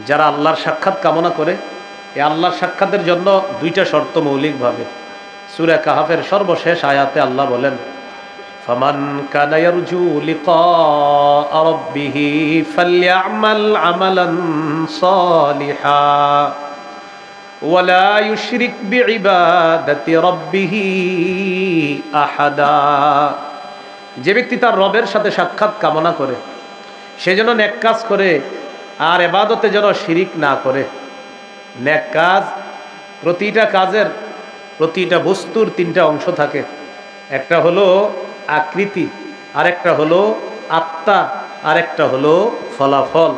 যারা আল্লাহর সাক্ষাৎ কামনা করে, এই আল্লাহর সাক্ষাতের জন্য দুইটা শর্ত মৌলিকভাবে। সূরা কাহাফের সর্বশেষ আয়াতে আল্লাহ বলেন, ফামান কানা ইয়ারজু লিকা রাব্বিহি ফালইআমাল আমালান সালিহা ওয়ালা ইউশরিক বিইবাদাতি রাব্বিহি আহাদা। যে ব্যক্তি তার রবের সাথে সাক্ষাৎ কামনা করে সে যেন নেক কাজ করে আর ইবাদতে যেন শিরিক না করে। নেক কাজ, প্রতিটা কাজের প্রতিটা বস্তুর তিনটা অংশ থাকে। একটা হলো আকৃতি, আরেকটা হলো আত্মা, আরেকটা হলো ফলাফল।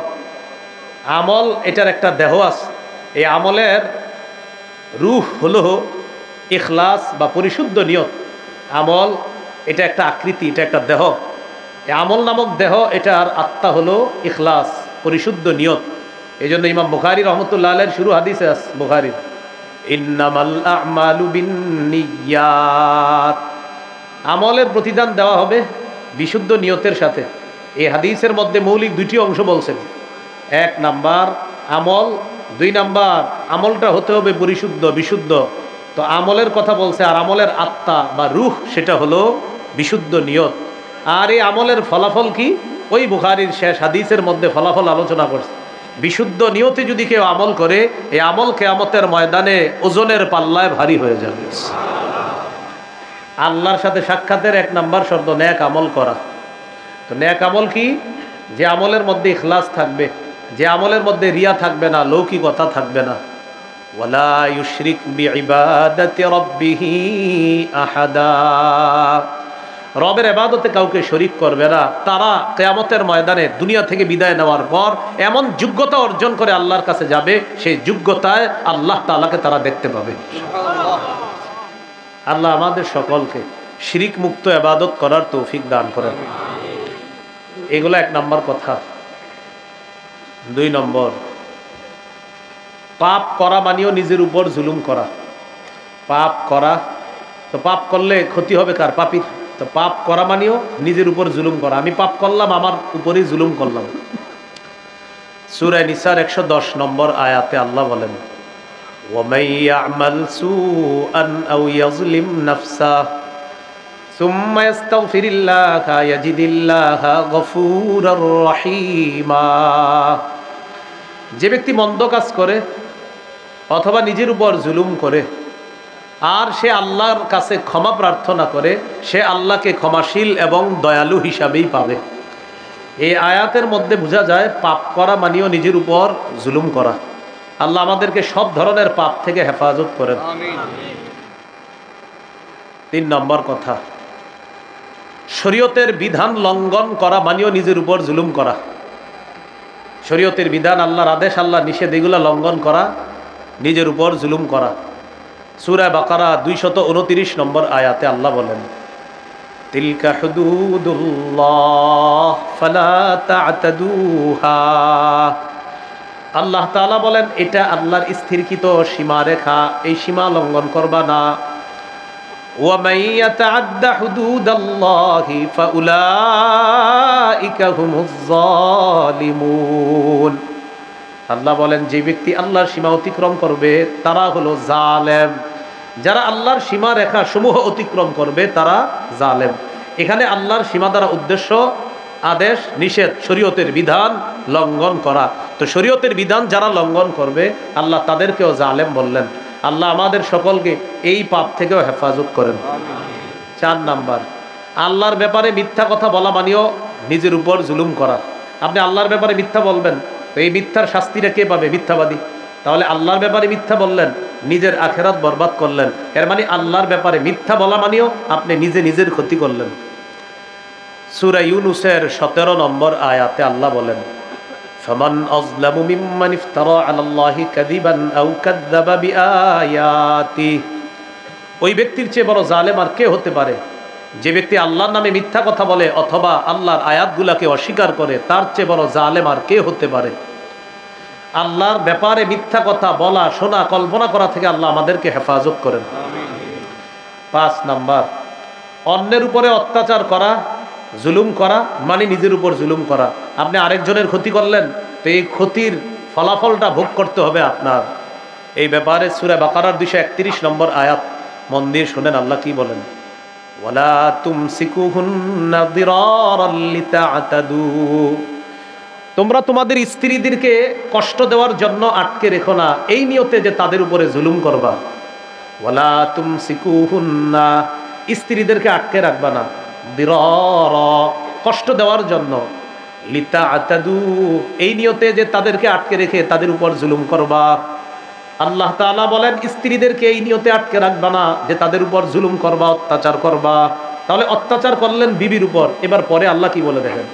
আমল এটার একটা দেহ আছে। এই আমলের রূহ হলো ইখলাস বা পরিশুদ্ধ নিয়ত। আমল এটা একটা আকৃতি, এটা একটা দেহ। এই আমল নামক দেহ, এটার আত্মা হলো ইখলাস, পরিশুদ্ধ নিয়ত। এই জন্য ইমাম বুখারী রহমতুল্লাহ আলাইহির শুরু হাদিসে আছে, বুখারীর, ইন্নামাল আ'মালু বিন্নিয়াত। আমলের প্রতিদান দেওয়া হবে বিশুদ্ধ নিয়তের সাথে। এই হাদিসের মধ্যে মৌলিক দুইটি অংশ বলছেন। এক নাম্বার আমল, দুই নাম্বার আমলটা হতে হবে পরিশুদ্ধ, বিশুদ্ধ। তো আমলের কথা বলছে, আর আমলের আত্মা বা রূহ সেটা হলো বিশুদ্ধ নিয়ত। আর এই আমলের ফলাফল কি, ওই বুখারীর শেষ হাদিসের মধ্যে ফলাফল আলোচনা করছে। বিশুদ্ধ নিয়তে যদি কেউ আমল করে, এই আমল কিয়ামতের ময়দানে ওজনের পাল্লায় ভারী হয়ে যাবে। আল্লাহর সাথে সাক্ষাতের এক নাম্বার শর্ত নেক আমল করা। তো নেক আমল কি? যে আমলের মধ্যে ইখলাস থাকবে, যে আমলের মধ্যে রিয়া থাকবে না, লৌকিকতা থাকবে না। ওয়ালা ইউশরিক বিইবাদাতি রাব্বিহি আহাদা। রবের ইবাদতে কাউকে শরীক করবে না। তারা কিয়ামতের ময়দানে দুনিয়া থেকে বিদায় নেওয়ার পর এমন যোগ্যতা অর্জন করে আল্লাহর কাছে যাবে, সেই যোগ্যতায় আল্লাহ তাআলাকে তারা দেখতে পাবে। আল্লাহ আমাদের সকলকে শিরিক মুক্ত ইবাদত করার তৌফিক দান করেন। এগুলো এক নম্বর কথা। দুই নম্বর, পাপ করা মানেও নিজের উপর জুলুম করা। পাপ করা, তো পাপ করলে ক্ষতি হবে কার? পাপীর। তো পাপ করা মানেও নিজের উপর জুলুম করা। আমি পাপ করলাম, আমার উপরেই জুলুম করলাম। সূরা নিসার 110 নম্বর আয়াতে আল্লাহ বলেন, وَمَن يَعْمَلْ سُوءًا أَوْ يَظْلِمْ نَفْسَهُ ثُمَّ يَسْتَغْفِرِ اللَّهَ يَجِدِ اللَّهَ غَفُورًا رَحِيمًا। যে ব্যক্তি মন্দ কাজ করে অথবা নিজের উপর জুলুম করে আর সে আল্লাহর কাছে ক্ষমা প্রার্থনা করে, সে আল্লাহকে ক্ষমাশীল এবং দয়ালু হিসাবেই পাবে। এই আয়াতের মধ্যে বোঝা যায় পাপ করা মানেও নিজের উপর জুলুম করা। আল্লাহ আমাদেরকে সব ধরনের পাপ থেকে হেফাজত করেন। তিন নম্বর কথা, শরীয়তের বিধান লঙ্ঘন করা মানেও নিজের উপর জুলুম করা। শরীয়তের বিধান, আল্লাহর আদেশ, আল্লাহর নিষেধ, এগুলা লঙ্ঘন করা, নিজের উপর জুলুম করা। সূরা বাকারা 229 নম্বর আয়াতে আল্লাহ বলেন, তিলকা হুদুদুল্লাহ ফালা তা'তাদুহা। আল্লাহ তাআলা বলেন, এটা আল্লাহর স্থিরকৃত সীমারেখা, এই সীমা লঙ্ঘন করবা না। ওয়া মান ইয়াতাআদ্দা হুদুদাল্লাহি ফাউলাইকা হুমুজ জালিমুন। আল্লাহ বলেন, যে ব্যক্তি আল্লাহর সীমা অতিক্রম করবে তারা হলো জালেম। যারা আল্লাহর সীমা রেখা সমূহ অতিক্রম করবে তারা জালেম। এখানে আল্লাহর সীমা দ্বারা উদ্দেশ্য আদেশ, নিষেধ, শরীয়তের বিধান লঙ্ঘন করা। তো শরীয়তের বিধান যারা লঙ্ঘন করবে আল্লাহ তাদেরকেও জালেম বললেন। আল্লাহ আমাদের সকলকে এই পাপ থেকেও হেফাজত করেন। 4 নাম্বার, আল্লাহর ব্যাপারে মিথ্যা কথা বলা মানেও নিজের উপর জুলুম করা। আপনি আল্লাহর ব্যাপারে মিথ্যা বলবেন, তো এই মিথ্যার শাস্তিটা কে পাবে? মিথ্যাবাদী। তাহলে আল্লাহর ব্যাপারে মিথ্যা বললেন, নিজের আখেরাত বরবাদ করলেন। এর মানে আল্লাহর ব্যাপারে মিথ্যা বলা মানেও আপনি নিজে নিজের ক্ষতি করলেন। সূরা ইউনূসের 17 নম্বর আয়াতে আল্লাহ বলেন, ফামান আযলামু মিম্মান ইফতারা আলাল্লাহি কাযিবান আও কাযযাবা বিআয়াতি। ওই ব্যক্তির চেয়ে বড় জালেম আর কে হতে পারে যে ব্যক্তি আল্লাহর নামে মিথ্যা কথা বলে অথবা আল্লাহর আয়াতগুলোকে অস্বীকার করে? তার চেয়ে বড় জালেম আর কে হতে পারে? আল্লাহর ব্যাপারে মিথ্যা কথা বলা, শোনা, কল্পনা করা থেকে আল্লাহ আমাদেরকে হেফাজত করেন। 5 নাম্বার, অন্যের উপরে অত্যাচার করা, জুলুম করা মানে নিজের উপর জুলুম করা। আপনি আরেকজনের ক্ষতি করলেন, তো এই ক্ষতির ফলাফলটা ভোগ করতে হবে আপনার। এই ব্যাপারে সূরা বাকারার 231 নম্বর আয়াত মন দিয়ে শুনেন, আল্লাহ কি বলেন? ওয়ালা তুমসিকুহুন্না দিরারাল লিতা'তাদু, তোমরা তোমাদের স্ত্রীদেরকে কষ্ট দেওয়ার জন্য আটকে রেখো না এই নিয়তে যে তাদের উপরে জুলুম করবা। ওয়ালা তুমসিকুহুন্না, স্ত্রীদেরকে আটকে রাখবা না, দিরারা, কষ্ট দেওয়ার জন্য, লিতা'তাদু, এই নিয়তে যে তাদেরকে আটকে রেখে তাদের উপর জুলুম করবা। আল্লাহ তাআলা বলেন স্ত্রীদেরকে এই নিয়তে আটকে রাখবা না যে তাদের উপর জুলুম করবা, অত্যাচার করবা। তাহলে অত্যাচার করলেন বিবির উপর, এবার পরে আল্লাহ কি বলে দেখেন,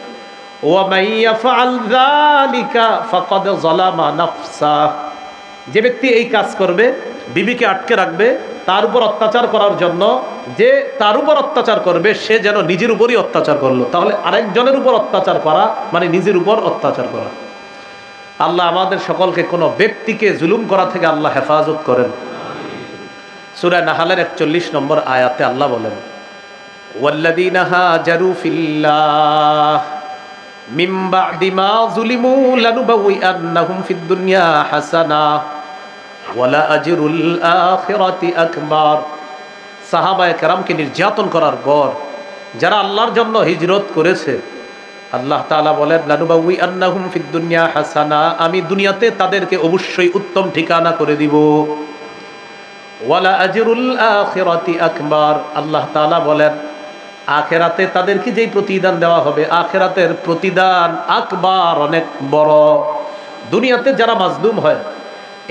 ওয়া মান ইয়াফআল যালিকা ফাকাদ যালামা নাফসা, যে ব্যক্তি এই কাজ করবে, বিবিকে আটকে রাখবে তার উপর অত্যাচার করার জন্য, যে তার উপর অত্যাচার করবে সে যেন নিজের উপরই অত্যাচার করলো। তাহলে আরেকজনের উপর অত্যাচার করা মানে নিজের উপর অত্যাচার করা। আল্লাহ আমাদের সকলকে কোনো ব্যক্তিকে জুলুম করা থেকে আল্লাহ হেফাজত করেন। সূরা নাহলের 41 নম্বর আয়াতে আল্লাহ বলেন, ওয়াল্লাযীনা হাজারু ফিল্লাহ মিন বা'দি মা যুলিমু লানুবাউইআন্নাহুম ফিদ দুনিয়া হাসানাহ ওয়া লা আজরুল আখিরাতি আকবার। সাহাবায়ে কেরামকে নির্যাতন করার পর যারা আল্লাহর জন্য হিজরত করেছে, আল্লাহ তাআলা বলেন লানুবাউইআন্নাহুম ফিদ দুনিয়া হাসানা, আমি দুনিয়াতে তাদেরকে অবশ্যই উত্তম ঠিকানা করে দিব। ওয়া লা আজরুল আখিরাতি আকবার, আল্লাহ তাআলা বলেন আখিরাতে তাদেরকে যেই প্রতিদান দেওয়া হবে, আখিরাতের প্রতিদান আকবার, অনেক বড়। দুনিয়াতে যারা মাজলুম হয়,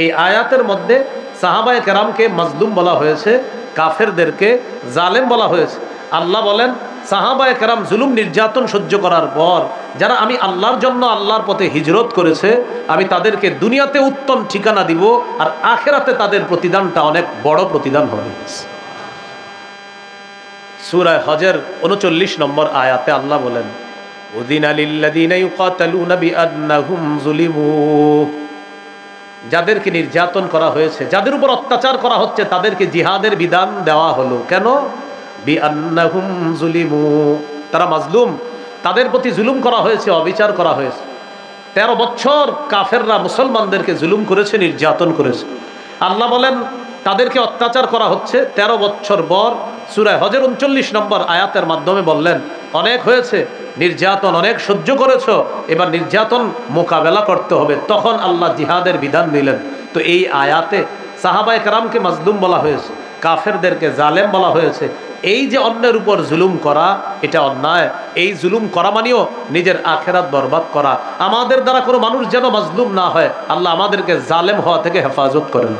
এই আয়াতের মধ্যে সাহাবায়ে কেরামকে মাজলুম বলা হয়েছে, কাফেরদেরকে জালেম বলা হয়েছে। আল্লাহ বলেন সাহাবায়ে কেরাম জুলুম নির্যাতন সহ্য করার পর যারা আমি আল্লাহর জন্য আল্লাহর পথে হিজরত করেছে, আমি তাদেরকে দুনিয়াতে উত্তম ঠিকানা দিব, আর আখিরাতে তাদের প্রতিদানটা অনেক বড় প্রতিদান হবে। সূরা হজের 39 নম্বর আয়াতে আল্লাহ বলেন, উযিনা লিল্লাযীনা ইউকাতালুনা বিআন্নাহুম যুলিমু, যাদেরকে নির্যাতন করা হয়েছে, যাদের উপর অত্যাচার করা হচ্ছে, তাদেরকে জিহাদের বিধান দেওয়া হলো। কেন? বিআন্নাহুম যুলিমু, তারা মাজলুম, তাদের প্রতি জুলুম করা হয়েছে, অবিচার করা হয়েছে। 13 বছর কাফেররা মুসলমানদেরকে জুলুম করেছে, নির্যাতন করেছে। আল্লাহ বলেন তাদেরকে অত্যাচার করা হচ্ছে 13 বছর পর সূরা হজের 39 নম্বর আয়াতের মাধ্যমে বললেন অনেক হয়েছে নির্যাতন, অনেক সহ্য করেছ, এবার নির্যাতন মোকাবেলা করতে হবে। তখন আল্লাহ জিহাদের বিধান দিলেন। তো এই আয়াতে সাহাবায়ে কেরামকে মাজলুম বলা হয়েছে, কাফেরদেরকে জালেম বলা হয়েছে। এই যে অন্যের উপর জুলুম করা, এটা অন্যায়। এই জুলুম করা মানেও নিজের আখেরাত বরবাদ করা। আমাদের দ্বারা কোনো মানুষ যেন মাজলুম না হয়, আল্লাহ আমাদেরকে জালেম হওয়া থেকে হেফাজত করেন।